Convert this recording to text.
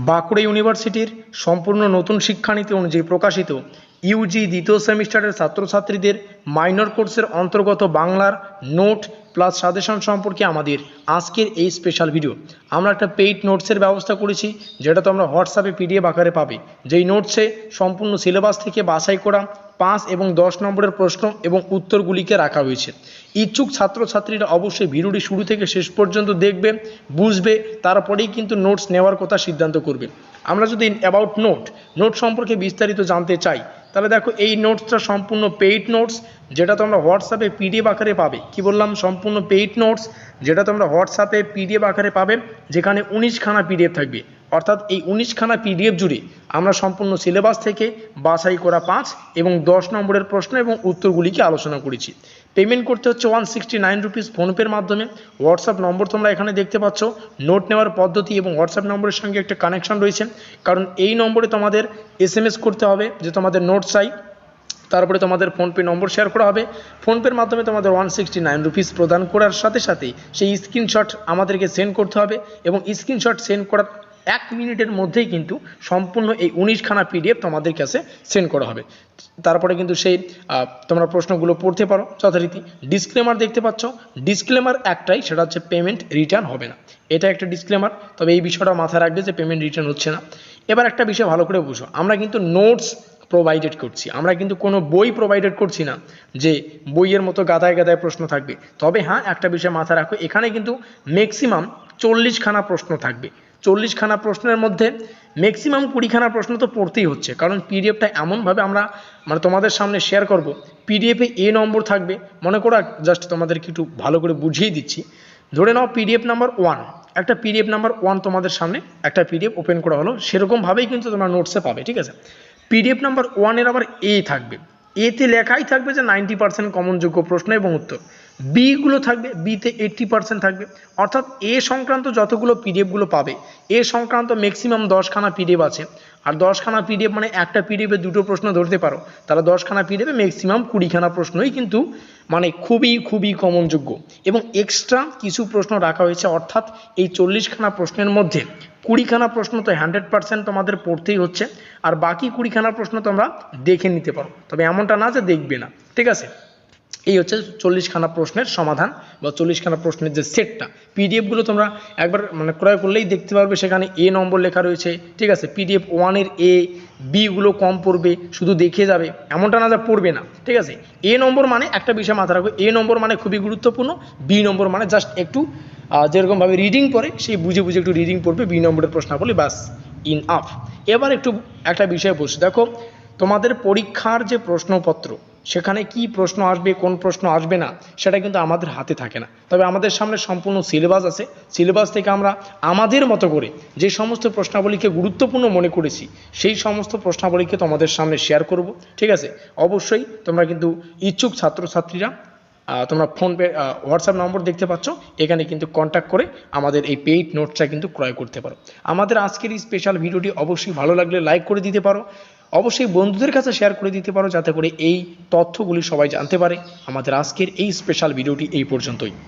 বাঁকুড়া ইউনিভার্সিটির সম্পূর্ণ নতুন শিক্ষানীতি অনুযায়ী প্রকাশিত ইউজি দ্বিতীয় সেমিস্টারের ছাত্রছাত্রীদের মাইনর কোর্সের অন্তর্গত বাংলার নোট প্লাস সাজেশন সম্পর্কে আমাদের আজকের এই স্পেশাল ভিডিও। আমরা একটা পেইড নোটসের ব্যবস্থা করেছি, যেটা তোমরা হোয়াটসঅ্যাপে পিডিএফ আকারে পাবে। যেই নোটসে সম্পূর্ণ সিলেবাস থেকে বাছাই করা 5 এবং 10 নম্বরের প্রশ্ন এবং উত্তরগুলিকে রাখা হয়েছে। ইচ্ছুক ছাত্রছাত্রীরা অবশ্যই ভিডিওটি শুরু থেকে শেষ পর্যন্ত দেখবে, বুঝবে, তারপরেই কিন্তু নোটস নেওয়ার কথা সিদ্ধান্ত করবে। আমরা যদি অ্যাবাউট নোট সম্পর্কে বিস্তারিত জানতে চাই, তাহলে দেখো এই নোটসটা সম্পূর্ণ পেইড নোটস, যেটা তোমরা হোয়াটসঅ্যাপে পিডিএফ আকারে পাবে। কি বললাম? সম্পূর্ণ পেইড নোটস, যেটা তোমরা হোয়াটসঅ্যাপে পিডিএফ আকারে পাবে, যেখানে 19খানা পিডিএফ থাকবে। অর্থাৎ এই 19খানা পিডিএফ জুড়ে আমরা সম্পূর্ণ সিলেবাস থেকে বাছাই করা 5 এবং 10 নম্বরের প্রশ্ন এবং উত্তরগুলিকে আলোচনা করেছি। পেমেন্ট করতে হচ্ছে 169 রুপিস ফোনপের মাধ্যমে। হোয়াটসঅ্যাপ নম্বর তোমরা এখানে দেখতে পাচ্ছ। নোট নেওয়ার পদ্ধতি এবং হোয়াটসঅ্যাপ নম্বরের সঙ্গে একটা কানেকশন রয়েছে, কারণ এই নম্বরে তোমাদের SMS করতে হবে যে তোমাদের নোট চাই। তারপরে তোমাদের ফোনপে নম্বর শেয়ার করা হবে। ফোনপের মাধ্যমে তোমাদের 169 রুপিস প্রদান করার সাথে সাথে সেই স্ক্রিনশট আমাদেরকে সেন্ড করতে হবে, এবং স্ক্রিনশট সেন্ড করার 1 মিনিটের মধ্যেই কিন্তু সম্পূর্ণ এই 19খানা পিডিএফ তোমাদের কাছে সেন্ড করা হবে। তারপরে কিন্তু সেই তোমরা প্রশ্নগুলো পড়তে পারো যথারীতি। ডিসক্লেমার দেখতে পাচ্ছ। ডিসক্লেমার একটাই, সেটা হচ্ছে পেমেন্ট রিটার্ন হবে না। এটা একটা ডিসক্লেমার, তবে এই বিষয়টা মাথায় রাখবে যে পেমেন্ট রিটার্ন হচ্ছে না। এবার একটা বিষয় ভালো করে বুঝো, আমরা কিন্তু নোটস প্রোভাইডেড করছি, আমরা কিন্তু কোনো বই প্রোভাইডেড করছি না যে বইয়ের মতো গাদায় গাদায় প্রশ্ন থাকবে। তবে হ্যাঁ, একটা বিষয় মাথায় রাখো, এখানে কিন্তু ম্যাক্সিমাম 40খানা প্রশ্ন থাকবে। 40খানা প্রশ্নের মধ্যে ম্যাক্সিমাম 20খানা প্রশ্ন তো পড়তেই হচ্ছে, কারণ পিডিএফটা এমনভাবে আমরা তোমাদের সামনে শেয়ার করব। পিডিএফে এ নম্বর থাকবে, মনে করো জাস্ট তোমাদেরকে একটু ভালো করে বুঝিয়ে দিচ্ছি। ধরে নাও পিডিএফ নাম্বার 1, একটা পিডিএফ নাম্বার 1 তোমাদের সামনে একটা পিডিএফ ওপেন করা হলো, সেরকমভাবেই কিন্তু তোমরা নোটসে পাবে, ঠিক আছে? পিডিএফ নাম্বার 1-এর আবার এ থাকবে। এতে লেখাই থাকবে যে 90% কমনযোগ্য প্রশ্ন এবং উত্তর। বিগুলো থাকবে, বিতে 80% থাকবে। অর্থাৎ এ সংক্রান্ত যতগুলো পিডিএফগুলো পাবে, এ সংক্রান্ত ম্যাক্সিমাম 10খানা পিডিএফ আছে। আর 10খানা পিডিএফ মানে একটা পিডিএফে 2টো প্রশ্ন ধরতে পারো, তাহলে 10খানা পিডিএফে ম্যাক্সিমাম 20খানা প্রশ্নই কিন্তু মানে খুবই কমনযোগ্য। এবং এক্সট্রা কিছু প্রশ্ন রাখা হয়েছে, অর্থাৎ এই 40খানা প্রশ্নের মধ্যে 20খানা প্রশ্ন তো 100% তোমাদের পড়তেই হচ্ছে, আর বাকি 20খানা প্রশ্ন তোমরা দেখে নিতে পারো। তবে এমনটা না যে দেখবে না, ঠিক আছে? এই হচ্ছে 40খানা প্রশ্নের সমাধান বা 40খানা প্রশ্নের যে সেটটা। পিডিএফগুলো তোমরা একবার ক্রয় করলেই দেখতে পারবে, সেখানে এ নম্বর লেখা রয়েছে, ঠিক আছে? পিডিএফ 1-এর এ, বিগুলো কম পড়বে, শুধু দেখে যাবে, এমনটা না যা পড়বে না, ঠিক আছে? এ নম্বর মানে একটা বিষয় মাথায় রাখবে, এ নম্বর মানে খুবই গুরুত্বপূর্ণ, বি নম্বর মানে জাস্ট একটু যেরকমভাবে রিডিং পড়ে সেই বুঝে একটু রিডিং পড়বে, বি নম্বরের প্রশ্নাবলী বাস ইন আফ। এবার একটু একটা বিষয় বসে দেখো, তোমাদের পরীক্ষার যে প্রশ্নপত্র, সেখানে কি প্রশ্ন আসবে, কোন প্রশ্ন আসবে না, সেটা কিন্তু আমাদের হাতে থাকে না। তবে আমাদের সামনে সম্পূর্ণ সিলেবাস আছে। সিলেবাস থেকে আমরা আমাদের মতো করে যে সমস্ত প্রশ্নাবলীকে গুরুত্বপূর্ণ মনে করেছি, সেই সমস্ত প্রশ্নাবলীকে তোমাদের সামনে শেয়ার করব, ঠিক আছে? অবশ্যই তোমরা কিন্তু ইচ্ছুক ছাত্রছাত্রীরা তোমরা ফোনপে হোয়াটসঅ্যাপ নম্বর দেখতে পাচ্ছ, এখানে কিন্তু কন্ট্যাক্ট করে আমাদের এই পেইড নোটসটা কিন্তু ক্রয় করতে পারো। আমাদের আজকের এই স্পেশাল ভিডিওটি অবশ্যই ভালো লাগলে লাইক করে দিতে পারো, অবশ্যই বন্ধুদের কাছে শেয়ার করে দিতে পারো, যাতে করে এই তথ্যগুলি সবাই জানতে পারে। আমাদের আজকের এই স্পেশাল ভিডিওটি এই পর্যন্তই।